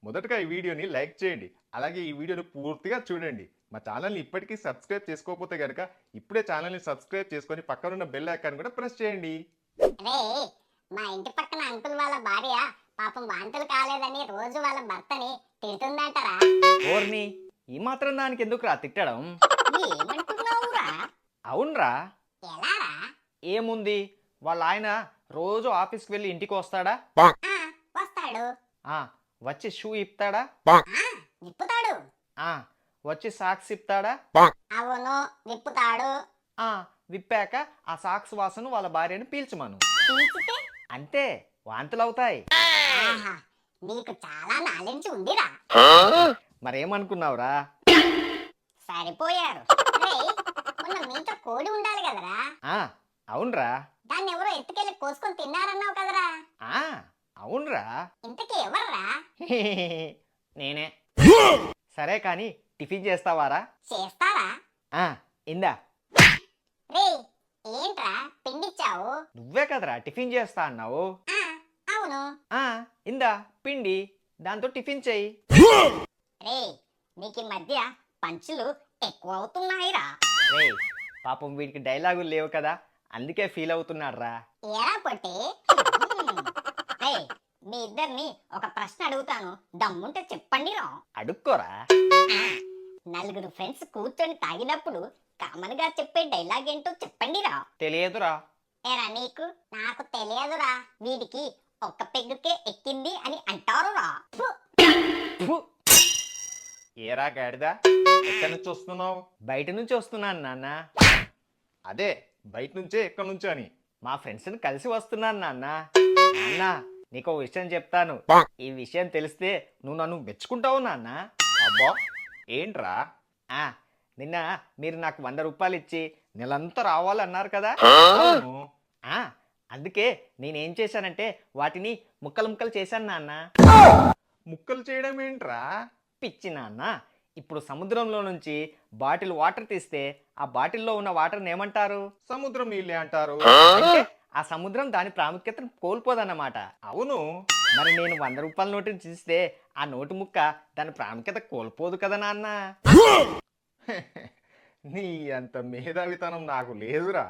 మొదటగా ఈ వీడియోని లైక్ చేయండి. అలాగే ఈ వీడియోని పూర్తిగా చూడండి. మా ఛానల్ని ఇప్పటికీ సబ్స్క్రైబ్ చేసుకోకపోతే కనుక ఇప్పుడే ఛానల్ని సబ్స్క్రైబ్ చేసుకొని పక్కనున్న బెల్ ఐకాన్ కూడా ప్రెస్ చేయండి. రే, మా ఇంటి పక్కన అంకుల్ వాళ్ళ భార్య పాపం వాంతులు కాలేదని రోజు వాళ్ళ భర్తని తిడుతుందంటరా. ఓర్ని ఈ మాత్రం దానికి ఎందుకురా తిట్టడం? ఏమంటున్నావురా? అవునరా, ఎలారా? ఏముంది, వాళ్ళ ఆయన రోజు ఆఫీస్కి వెళ్ళి ఇంటికి వస్తాడా? వస్తాడు. ఆ వచ్చి షూ ఇప్పుతాడా? విప్పుతాడు. ఆ వచ్చి సాక్స్ ఇప్పుతాడా? అవును, విప్పుతాడు. ఆ విప్పాక ఆ సాక్స్ వాసన వాళ్ళ భార్యను పీల్చమను. పీల్చితే అంతే, వాంతులు అవుతాయి. ఆహా, నీకు చాలా నాలెడ్జ్ ఉందిరా. మరేమనుకున్నావురా? సరిపోయారు. రేయ్, మొన్న మీతో కోడి ఉండాలి కదరా, ఆ అవునరా. దాన్ని ఎవరో ఎత్తుకెళ్ళి కోసుకొని తిన్నారన్నావు కదరా. ఆ అవునరా. ఇంతకీ ఎవర్రా? నేనే. సరే కానీ టిఫిన్ చేస్తావారా? చేస్తారా? ఆ ఇందా. రే, ఏంట్రా పిండిచ్చావు? నువ్వే కదరా టిఫిన్ చేస్తా అన్నావు. ఆ, అవును. ఆ ఇందా పిండి, దాంతో టిఫిన్ చెయ్యి. రే, నీకు ఈ మధ్య పంచులు ఎక్కువ అవుతున్నాయిరా. రేయ్, పాపం వీడికి డైలాగులు లేవు కదా, అందుకే ఫీల్ అవుతున్నాడు రా. ఏరా పొట్టి. రే, మీ ఇద్దరిని ఒక ప్రశ్న అడుగుతాను, దమ్ముంటే చెప్పండి రా. అడుక్కోరా. నలుగురు ఫ్రెండ్స్ కూర్చొని తాగినప్పుడు కామన్ గా చెప్పే డైలాగ్ ఏంటో చెప్పండి రా. తెలియదురా. ఏరా నీకు? నాకు తెలియదురా. వీడికి ఒక్క పెగ్గుకే ఎక్కింది అని అంటారు రా. ఫు, ఏరా గాడిదా, ఎక్కడి నుంచి వస్తున్నావు? బయట నుంచి వస్తున్నాను నాన్న. అదే బయట నుంచే ఎక్కడి నుంచో అని. మా ఫ్రెండ్స్ని కలిసి వస్తున్నాను నాన్న. నాన్న నీకు ఓ విషయం చెప్తాను. ఈ విషయం తెలిస్తే నువ్వు నన్ను మెచ్చుకుంటావు నాన్న. అబ్బా, ఏంట్రా? ఆ నిన్న మీరు నాకు 100 రూపాయలు ఇచ్చి నెలంతా రావాలన్నారు కదా. అవును. ఆ అందుకే నేనేం చేశానంటే వాటిని ముక్కలు ముక్కలు చేశాను నాన్న. ముక్కలు చేయడం ఏంట్రా? పిచ్చి నాన్న, ఇప్పుడు సముద్రంలో నుంచి బాటిల్ వాటర్ తీస్తే ఆ బాటిల్లో ఉన్న వాటర్ని ఏమంటారు? సముద్రం నీళ్ళే అంటారు. అంటే ఆ సముద్రం దాని ప్రాముఖ్యతను కోల్పోదన్నమాట. అవును. మరి నేను 100 రూపాయల నోటుని చూస్తే ఆ నోటు ముక్క దాని ప్రాముఖ్యత కోల్పోదు కదా నాన్న. నీ అంత మేధావితనం నాకు లేదురా.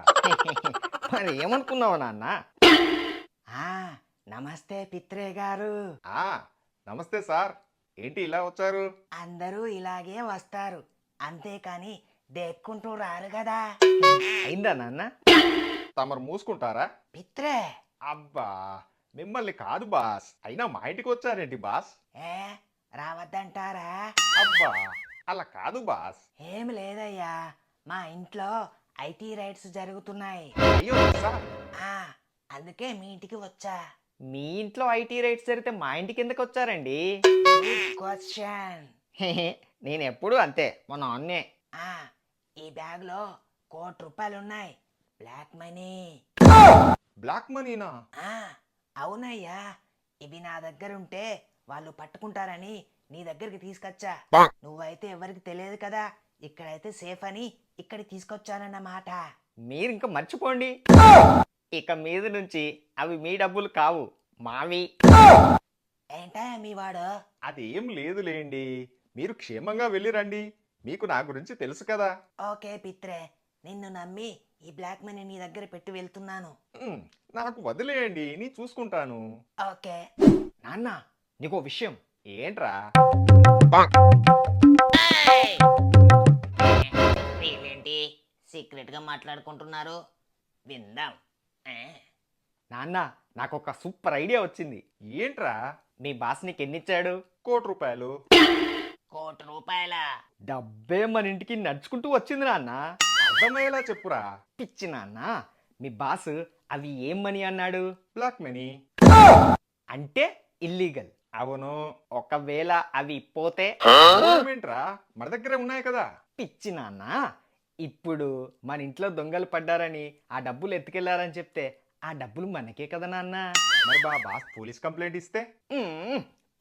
మరి ఏమనుకున్నావు నాన్న? నమస్తే పిత్రే గారు. ఆ నమస్తే సార్, ఏంటి ఇలా వచ్చారు? అందరూ ఇలాగే వస్తారు, అంతేకాని దెక్కుంటూ రారు కదా. అయిందా నాన్న? తమరు మూసుకుంటారా? పిత్రే. అబ్బా, మిమ్మల్ని కాదు బాస్, అయినా మా ఇంటికి వచ్చారేంటి బాస్? ఏ రావద్దంటారా? అబ్బా, అలా కాదు బాస్. ఏం లేదయ్యా, మా ఇంట్లో ఐటీ రైట్స్ జరుగుతున్నాయి. అయ్యో సార్, అందుకే మీ ఇంటికి వచ్చా. మీ ఇంట్లో ఐటీ రైట్స్ జరిగితే మా ఇంటికి ఎందుకు వచ్చారండి? క్వశ్చన్. నేను ఎప్పుడు అంతే, మా నాన్నే. ఈ బ్యాగ్ లో ₹1,00,00,000 ఉన్నాయి, బ్లాక్ మనీ. బ్లాక్ మనీనా? అవునయ్యా, ఇవి నా దగ్గర ఉంటే వాళ్ళు పట్టుకుంటారని నీ దగ్గరికి తీసుకొచ్చా. నువ్వైతే ఎవరికి తెలియదు కదా, ఇక్కడైతే సేఫ్ అని ఇక్కడికి తీసుకొచ్చానన్నమాట. మీరు ఇంకా మర్చిపోండి, ఇక మీద నుంచి అవి మీ డబ్బులు కావు, మావి. ఏంటా మీ వాడు? అదేం లేదులేండి, మీరు క్షేమంగా వెళ్ళి రండి, మీకు నా గురించి తెలుసు కదా. ఓకే పిత్రే, నిన్ను నమ్మి ఈ బ్లాక్ మనీ నీ దగ్గర పెట్టి వెళ్తున్నాను. నాకు వదిలేయండి, నీ చూసుకుంటాను. ఓకే నాన్న, నీకో విషయం. ఏంట్రా? వీళ్ళేంటి సీక్రెట్ గా మాట్లాడుకుంటున్నారు, విందాం. నాన్న, నాకు ఒక సూపర్ ఐడియా వచ్చింది. ఏంట్రా? మీ బాస్ నీకు ఎన్నిచ్చాడు? ₹1,00,00,000. ₹1,00,00,000? డబ్బే మన ఇంటికి నడుచుకుంటూ వచ్చింది నాన్న. అర్థమయ్యేలా చెప్పురా. పిచ్చి నాన్న, మీ బాస్ అవి ఏం మనీ అన్నాడు? Black money. అంటే ఇల్లీగల్. అవును. ఒకవేళ అవి పోతే? ఏంట్రా, మన దగ్గరే ఉన్నాయి కదా. పిచ్చి నాన్న, ఇప్పుడు మన ఇంట్లో దొంగలు పడ్డారని ఆ డబ్బులు ఎత్తుకెళ్లారని చెప్తే ఆ డబ్బులు మనకే కదా నాన్న. మరి బాస్ పోలీస్ కంప్లైంట్ ఇస్తే?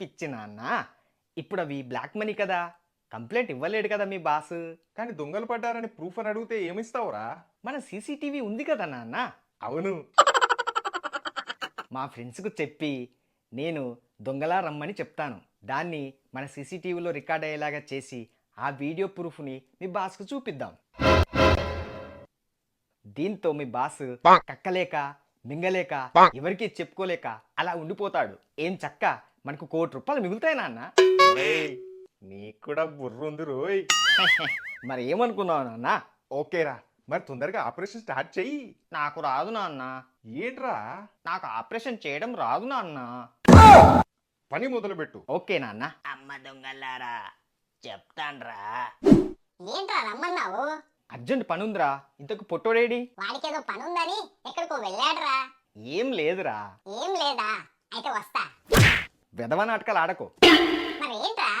పిచ్చి నాన్న, ఇప్పుడు అవి బ్లాక్ మనీ కదా, కంప్లైంట్ ఇవ్వలేడు కదా మీ బాస్. కానీ దొంగలు పడ్డారని ప్రూఫ్ అని అడిగితే ఏమిస్తావురా? మన సీసీటీవీ ఉంది కదా నాన్న. అవును. మా ఫ్రెండ్స్కు చెప్పి నేను దొంగలా రమ్మని చెప్తాను. దాన్ని మన సీసీటీవీలో రికార్డ్ అయ్యేలాగా చేసి ఆ వీడియో ప్రూఫ్ని మీ బాస్కు చూపిద్దాం. దీంతో మీ బాస్ కక్కలేక మింగలేక ఎవరికి చెప్పుకోలేక అలా ఉండిపోతాడు. ఏం చక్క మనకు ₹1,00,00,000 మిగులుతాయి నాన్న. ఒరేయ్, నీకు కూడా బుర్ర ఉంది రోయ్. మరి ఏమనుకున్నావు నాన్న? ఓకేరా, మరి తొందరగా ఆపరేషన్ స్టార్ట్ చెయ్యి. నాకు రాదు నాన్న. ఏంట్రా? నాకు ఆపరేషన్ చేయడం రాదు నాన్న. పని మొదలుపెట్టు. ఓకే నాన్న. అమ్మ దొంగలారా చెప్తాన్రా. ఏంట్రా రమ్మన్నావు? అర్జెంట్ పనుందిరా. ఇంతకు పొట్టోడేడి? వాడికేదో పనుందని ఎక్కడికో వెళ్ళాడురా. ఏం లేదురా. ఏం లేదా? అయితే వస్తా. వెధవ నాటకాలు ఆడకు. మరి ఏంట్రా?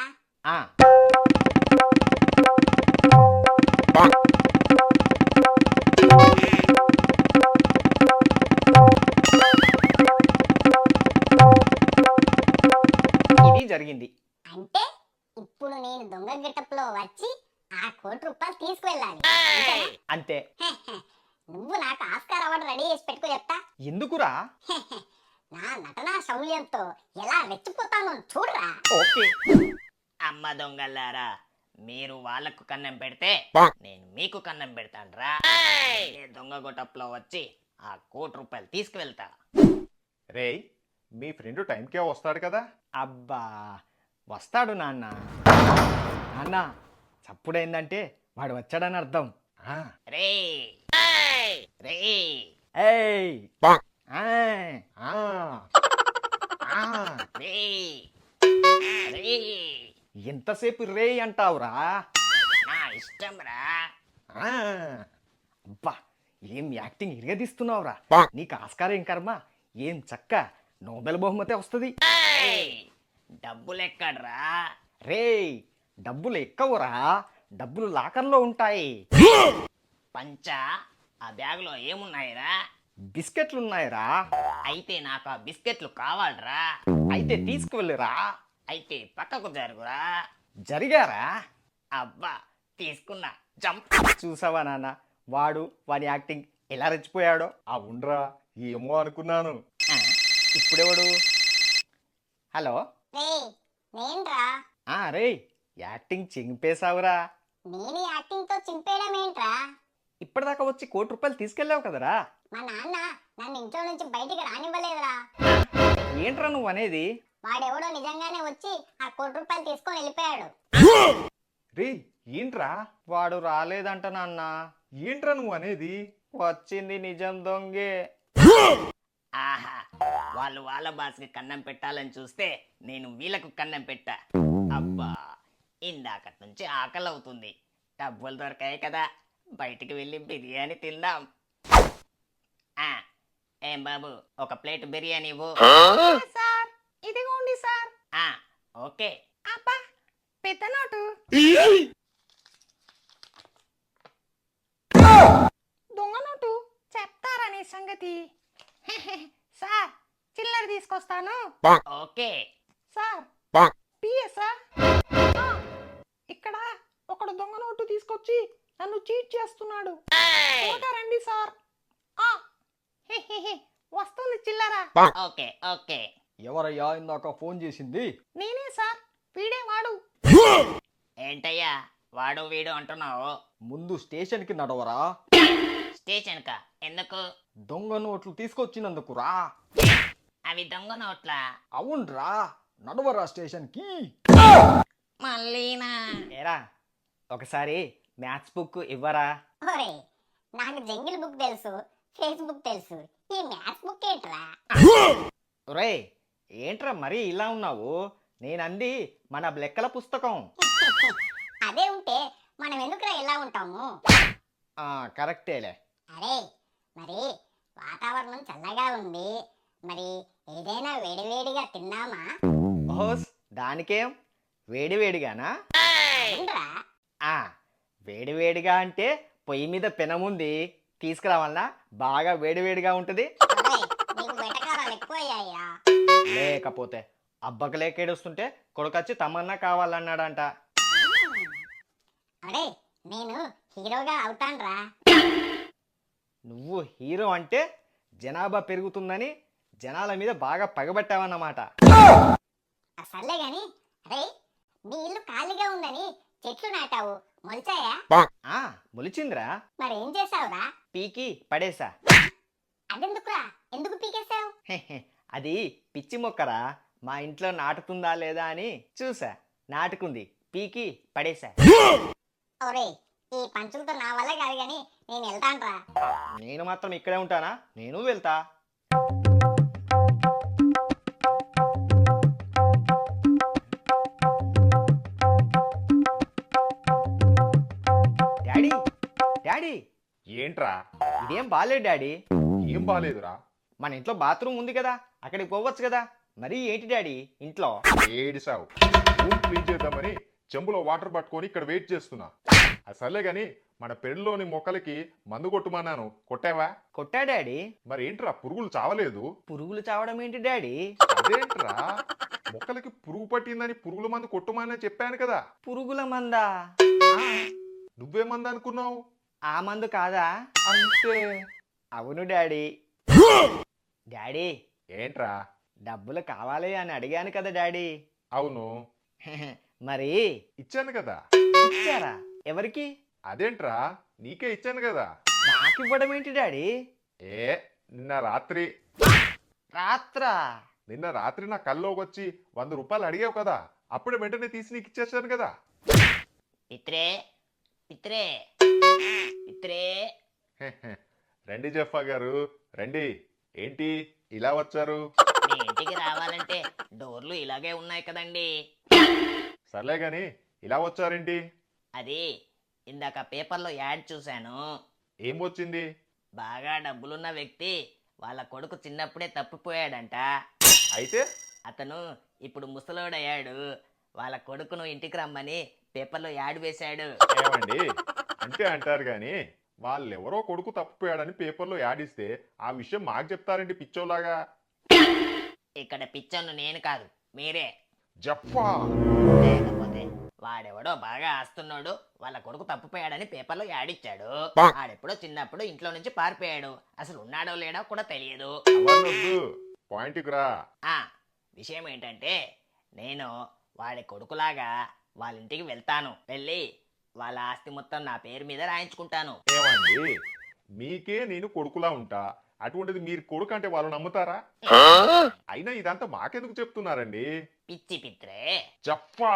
ఆ ఇది జరిగింది. అంటే ఇప్పుడు నేను దొంగ గెటప్లో వచ్చి ఆ ₹1,00,00,000 తీసుకువెళ్ళాలి అంతేనా? అంతే. నువ్వు నాకు ఆస్కార్ అవార్డు రెడీ చేసి పెట్టుకో చెప్తా. ఎందుకురా? నా నటనా శౌర్యంతో ఎలా రెచ్చిపోతానో చూడరా. ఓకే. అమ్మ దొంగలారా మీరు వాళ్ళకు కన్నం పెడితే నేను మీకు కన్నం పెడతాన్రా. దొంగ గొటప్లో వచ్చి ఆ ₹1,00,00,000 తీసుకువెళ్తా. రేయ్, మీ ఫ్రెండ్ టైంకే వస్తాడు కదా. అబ్బా వస్తాడు నాన్న. నాన్న చప్పుడైందంటే వాడు వచ్చాడని అర్థం. ఆ, రే రే ఏయ్ ఆయ్. ఆ, ఆ. రే రే ఎంతసేపు రే అంటావురా? నా ఇష్టం రా. ఆ. అబ్బా ఏం యాక్టింగ్ ఇరగదీస్తున్నావురా. నీకు ఆస్కార్ ఏం కర్మ. ఏం చక్క నోబెల్ బహుమతి వస్తుంది. డబ్బులు ఎక్కడ్రా? రే డబ్బులు ఎక్కవురా. డబ్బులు లాకర్లో ఉంటాయి. పంచా ఆ బ్యాగులో ఏమున్నాయిరా? బిస్కెట్లున్నాయిరా. అయితే నాకు ఆ బిస్కెట్లు కావాలరా. అయితే తీసుకువెళ్ళురా. అయితే పక్కకు జరుగురా. జరిగారా? అబ్బా తీసుకున్నా. జంప్. చూసావా నాన్న వాడు వాడి యాక్టింగ్ ఎలా రెచ్చిపోయాడో. అవునరా, ఏమో అనుకున్నాను. ఆ, ఇప్పుడెవడు? హలో. రే నేన్రా. రే యాక్టింగ్ చింపేశావురా. నేను యాక్టింగ్ తో చింపేయడం ఏంట్రా? ఇప్పటిదాకా వచ్చి ₹1,00,00,000 తీసుకెళ్ళావు కదరా. మా నాన్న నన్ను ఇంట్లో నుంచి బయటికి రానివ్వలేదురా. ఏంట్రా నువ్వు అనేది? వాడెవడో నిజంగానే వచ్చి ఆ ₹1,00,00,000 తీసుకొని వెళ్ళిపోయాడు. రేయ్, ఏంట్రా? వాడు రాలేదంట నాన్న. ఏంట్రా నువ్వు అనేది? వచ్చింది నిజం దొంగే. ఆహా వాళ్ళు వాళ్ళ బాస్కి కన్నం పెట్టాలని చూస్తే నేను వీళ్ళకు కన్నం పెట్టా. అబ్బా ఇందాకటి నుంచి ఆకలి అవుతుంది. డబ్బులు దొరకాయి కదా, బయటికి వెళ్ళి బిర్యానీ తిందాం. ఆ, ఏం బాబు ఒక ప్లేట్ బిర్యానీ ఇవ్వు. సార్ ఇదిగోండి సార్. ఆ, ఓకే. అబ్బా పెద్ద నోటు. దొంగ నోటు చెప్తారా నీ సంగతి? సార్ చిల్లర తీసుకొస్తాను. ఓకే. Sir PA sir. ఆ, ఇక్కడ ఒకడు దొంగ నోటు తీసుకొచ్చి నన్ను చీట్ చేస్తున్నాడు. త్వరగా రండి సార్. ఆ, హే, హే, హే, వస్తుంది చిల్లర. Okay okay. ఎవరయ్యా ఇందాక ఫోన్ చేసింది? నేనే సార్, వీడే వాడు. ఏంటయ్యా వాడు వీడు అంటున్నావు? ముందు స్టేషన్కి నడవరా. స్టేషన్ కా ఎందుకు? దొంగ నోట్లు తీసుకొచ్చినందుకురా. అవి దొంగ నోట్లా? అవునరా, నడవరా స్టేషన్కి. మళ్ళీనా? ఏరా ఒకసారి మ్యాథ్స్ బుక్ ఇవ్వరా. ఒరే నాకు జంగిల్ బుక్ తెలుసు, ఫేస్బుక్ తెలుసు, ఈ మ్యాథ్స్ బుక్ ఏంట్రా? రే ఏంట్రా మరీ ఇలా ఉన్నావు? నేనంది మన లెక్కల పుస్తకం. అదే ఉంటే మనం ఎందుకురా ఇలా ఉంటాము? కరెక్టేలే. అరే మరి వాతావరణం చల్లగా ఉంది, మరి ఏదైనా వేడివేడిగా తిన్నామా? ఓస్ దానికేం, వేడివేడిగానా? అవునురా. వేడివేడిగా అంటే పొయ్యి మీద పెనముంది తీసుకురావాలనా? బాగా వేడివేడిగా ఉంటుంది. ఒరేయ్, నీకు వెటకారాలు ఎక్కువయ్యాయిరా. లేకపోతే అబ్బకు లేకేడుస్తుంటే కొడుకొచ్చి తమన్నా కావాలన్నాడంట. అరే నేను హీరోగా అవుతాన్రా. నువ్వు హీరో అంటే జనాభా పెరుగుతుందని జనాల మీద బాగా పగబట్టావన్నమాట. సర్లే గాని రే, మీ ఇల్లు ఖాళీగా ఉందని చెట్లు నాటావు, మొలిచాయా? ఆ మొలిచిందిరా, మరి ఏం చేసావురా? పీకి పడేసా. అదెందుకురా? ఎందుకు పీకేశావు? హెహె, అది పిచ్చి మొక్కరా, మా ఇంట్లో నాటుతుందా లేదా అని చూసా, నాటుకుంది, పీకి పడేసా. ఒరే, ఈ పంచులతో నా వల్ల కాదు గాని నేను వెళ్తానురా. నేను మాత్రం ఇక్కడే ఉంటానా, నేను వెళ్తా. డాడీ డాడీ, ఏంట్రా? ఇదేం బాలేదు డాడీ. ఏం బాలేదురా? మన ఇంట్లో బాత్రూమ్ ఉంది కదా, అక్కడికి పోవచ్చు కదా. మరి ఏంటి డాడీ ఇంట్లో? ఏడిసావు. రూమ్ క్లీన్ చేద్దామని చెంబులో వాటర్ పట్టుకొని ఇక్కడ వెయిట్ చేస్తున్నా. సర్లే గాని మన పెళ్ళిలోని మొక్కలకి మందు కొట్టుమన్నాను, కొట్టావా? కొట్టా డాడీ. మరి ఏంట్రా పురుగులు చావలేదు? పురుగులు చావడం ఏంటి డాడీ? అదేంట్రా, మొక్కలకి పురుగు పట్టిందని పురుగుల మందు కొట్టుమని చెప్పాను కదా. పురుగుల మందా? నువ్వే మందు అనుకున్నావు? ఆ మందు కాదా? అంతే. అవును డాడీ. డాడీ, ఏంట్రా? డబ్బులు కావాలి అని అడిగాను కదా డాడీ. అవును, మరి ఇచ్చాను కదా. ఇచ్చారా? ఎవరికి? అదేంట్రా, నీకే ఇచ్చాను కదా. నాకు ఇవ్వడం ఏంటి డాడీ? నిన్న రాత్రి రాత్రా? నా కల్లోకి వచ్చి 100 రూపాయలు అడిగావు కదా, అప్పుడే వెంటనే తీసి నీకు ఇచ్చేసాను కదా. పిత్రే పిత్రే పిత్రే. రండి జఫా గారు, రండి. ఏంటి ఇలా వచ్చారు? మీ ఇంటికి రావాలంటే డోర్లు ఇలాగే ఉన్నాయి కదండి. సర్లే గాని ఇలా వచ్చారేంటి? అది ఇందాక పేపర్లో యాడ్ చూశాను. ఏం వచ్చింది? బాగా డబ్బులున్న వ్యక్తి వాళ్ళ కొడుకు చిన్నప్పుడే తప్పిపోయాడంట. అయితే అతను ఇప్పుడు ముసలోడయ్యాడు. వాళ్ళ కొడుకును ఇంటికి రమ్మని పేపర్లో యాడ్ వేశాడు. ఏమండి, అంటే అంటారు గాని వాళ్ళెవరో కొడుకు తప్పిపోయాడని పేపర్లో యాడ్ ఇస్తే ఆ విషయం మాకు చెప్తారండి పిచ్చోలాగా. ఇక్కడ పిచ్చోను నేను కాదు, మీరే. జఫా, లేకపోతే వాడెవడో బాగా ఆస్తున్నాడు, వాళ్ళ కొడుకు తప్పిపోయాడని పేపర్లో యాడ్ ఇచ్చాడు. ఆడెప్పుడో చిన్నప్పుడు ఇంట్లో నుంచి పారిపోయాడు. అసలు ఉన్నాడో లేడో కూడా తెలియదు. అవన్నొద్దు, పాయింట్కి రా. ఆ విషయం ఏంటంటే, నేను వాడి కొడుకులాగా వాళ్ళ ఇంటికి వెళ్తాను. వెళ్ళి వాళ్ళ ఆస్తి మొత్తం నా పేరు మీద రాయించుకుంటాను. ఏమండి, మీకే నేను కొడుకులా ఉంటా, అటువంటిది మీరు కొడుకు అంటే వాళ్ళు నమ్ముతారా? అయినా ఇదంతా మాకెందుకు చెప్తున్నారండి? పిచ్చి పిత్రే, జఫా.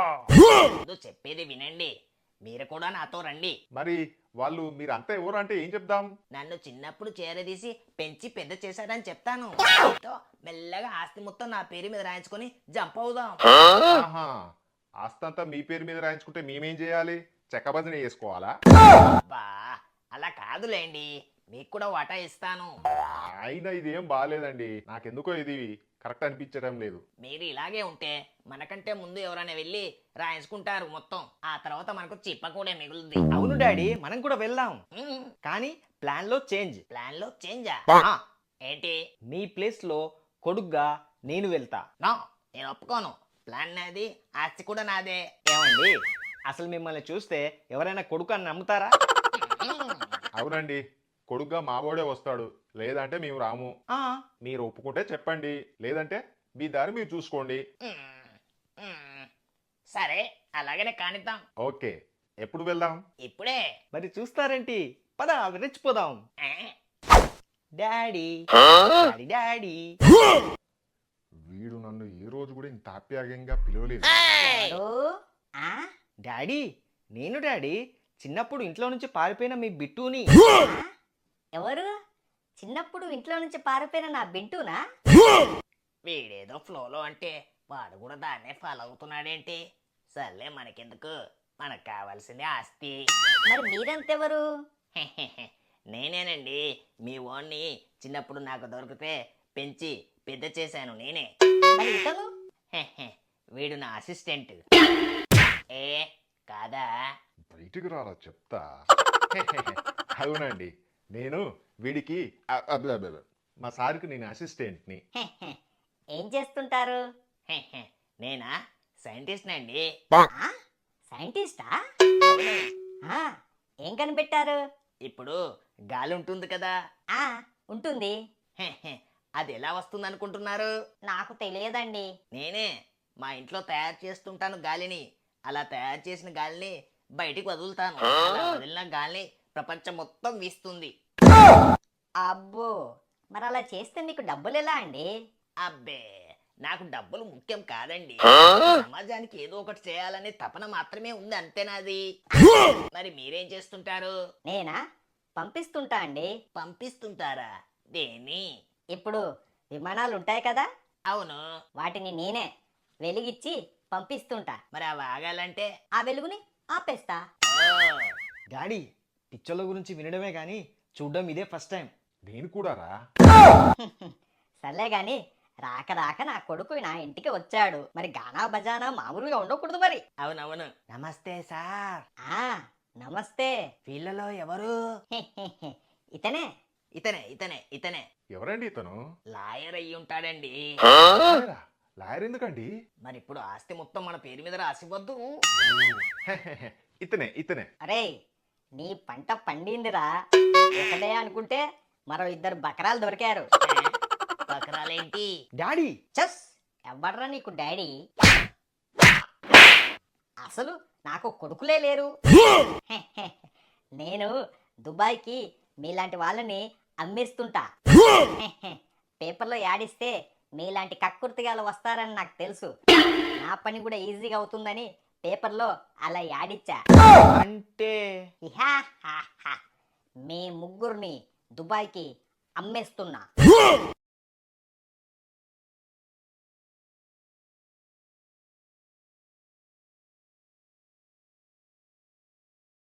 ముందు చెప్పేది వినండి. మీరు కూడా నాతో రండి. మరి వాళ్ళు మీరంతా ఎవరు అంటే ఏం చెప్దాం? నన్ను చిన్నప్పుడు చేరదీసి పెంచి పెద్ద చేశాడని చెప్తాను. మీతో మెల్లగా ఆస్తి మొత్తం నా పేరు మీద రాయించుకొని జంప్ అవుదాం. ఆహా, ఆస్తంతా మీ పేరు మీద రాయించుకుంటే మేమేం చేయాలి? చెక్కబదిని చేసుకోవాలా? బా అలా కాదులేండి, మీకు కూడా వాటా ఇస్తాను. అయినా ఇదేం బాగాలేదండి, నాకెందుకో ఇది కరెక్ట్ అనిపించడం లేదు. మీరు ఇలాగే ఉంటే మనకంటే ముందు ఎవరైనా వెళ్ళి రాయించుకుంటారు మొత్తం. ఆ తర్వాత మనకు చిప్ప కూడా మిగులుద్ది. అవును డాడీ, మనం కూడా వెళ్దాం. మ్మ్. కానీ ప్లాన్ లో చేంజ్. ప్లాన్ లో చేంజా? ఆ, ఏంటి? మీ ప్లేస్ లో కొడుగ్గా నేను వెళ్తా. నో, నేను ఒప్పుకోను. ప్లాన్ నాది, ఆస్తి కూడా నాదే. ఏమండి, అసలు మిమ్మల్ని చూస్తే ఎవరైనా కొడుకు అని నమ్ముతారా? అవునండి, కొడుగ్గా మావోడే వస్తాడు, లేదంటే మేము రాము. ఆ, మీరు ఒప్పుకుంటే చెప్పండి, లేదంటే మీ దారి మీరు చూసుకోండి. సరే, అలాగనే కానిద్దాం. ఓకే, ఎప్పుడు వెళ్దాం? ఇప్పుడే. మరి చూస్తారేంటి? పద రెచ్చిపోదాం. ఆ? Daddy daddy daddy. వీడు నన్ను ఏ రోజు కూడా ఇంత ఆప్యాయంగా పిలవలేదు. ఆ? డాడీ, నేను డాడీ. చిన్నప్పుడు ఇంట్లో నుంచి పారిపోయిన మీ బిట్టుని. ఎవరు? చిన్నప్పుడు ఇంట్లో నుంచి పారిపోయిన నా బింటూనా? వీడేదో ఫ్లోలో అంటే వాడు కూడా దాన్నే ఫాలో అవుతున్నాడేంటి? సర్లే, మనకెందుకు, మనకు కావాల్సింది ఆస్తి. మరి మీరంతెవరు? నేనేనండి, మీ ఓన్ని చిన్నప్పుడు నాకు దొరికితే పెంచి పెద్ద చేశాను నేనే. మరి ఇతను? వీడు నా అసిస్టెంట్. ఏ కాదా? బయటికి రారా చెప్తా. అవునండి, నేను వీడికి మా సార్కి నేను అసిస్టెంట్ని. ఏం చేస్తుంటారు? నేనా? సైంటిస్ట్ అండి. సైంటిస్టా? ఆ, ఏం కనిపెట్టారు? ఇప్పుడు గాలి ఉంటుంది కదా, ఆ, ఉంటుంది. అది ఎలా వస్తుంది అనుకుంటున్నారు? నాకు తెలియదండి. నేనే మా ఇంట్లో తయారు చేస్తుంటాను గాలిని. అలా తయారు చేసిన గాలిని బయటికి వదులుతాను. అలా వదిలిన గాలిని ప్రపంచం మొత్తం వీస్తుంది. అబ్బో, మరి అలా చేస్తే మీకు డబ్బులు ఎలా అండి? అబ్బే, నాకు డబ్బులు ముఖ్యం కాదండి. సమాజానికి ఏదో ఒకటి చేయాలనే తపన మాత్రమే ఉంది, అంతే నాది. మరి మీరేం చేస్తుంటారు? నేనా? పంపిస్తుంటా అండి. పంపిస్తుంటారా? దేని? ఇప్పుడు విమానాలు ఉంటాయి కదా, అవును. వాటిని నేనే వెలిగిచ్చి పంపిస్తుంటా. మరి అవి ఆగాలంటే? ఆ వెలుగుని ఆపేస్తా. ఓ, డాడీ పిక్చర్ల గురించి వినడమే కానీ చూడడం ఇదే ఫస్ట్ టైం. నేను కూడా రా. సర్లే గాని రాక రాక నా కొడుకు నా ఇంటికి వచ్చాడు. మరి గానా బజానా మామూలుగా ఉండకూడదు మరి. అవునవును. నమస్తే సార్. ఆ నమస్తే. వీళ్ళలో ఎవరు? ఇతనే. ఇతనే ఇతనే ఇతనే ఎవరండి ఇతను? లాయర్ అయ్యి ఉంటాడండి. లాయరా? లాయర్ ఎందుకండి? మరి ఇప్పుడు ఆస్తి మొత్తం మన పేరు మీద రాసివ్వద్దు. ఇతనే ఇతనే. అరే, నీ పంట పండిందిరా. ఒకటే అనుకుంటే మరో 2 బకరాలు దొరికారు. బకరాలేంటి? డాడీ చస్, ఎవ్వడ్రా నీకు డాడీ? అసలు నాకు కొడుకులే లేరు. నేను దుబాయ్కి మీలాంటి వాళ్ళని అమ్మేస్తుంటా. పేపర్లో యాడిస్తే మీలాంటి కక్కుర్తిగాలు వస్తారని నాకు తెలుసు. నా పని కూడా ఈజీగా అవుతుందని పేపర్లో అలా యాడిచ్చా. అంటే ఇహా, మీ ముగ్గురిని దుబాయ్కి అమ్మేస్తున్నా.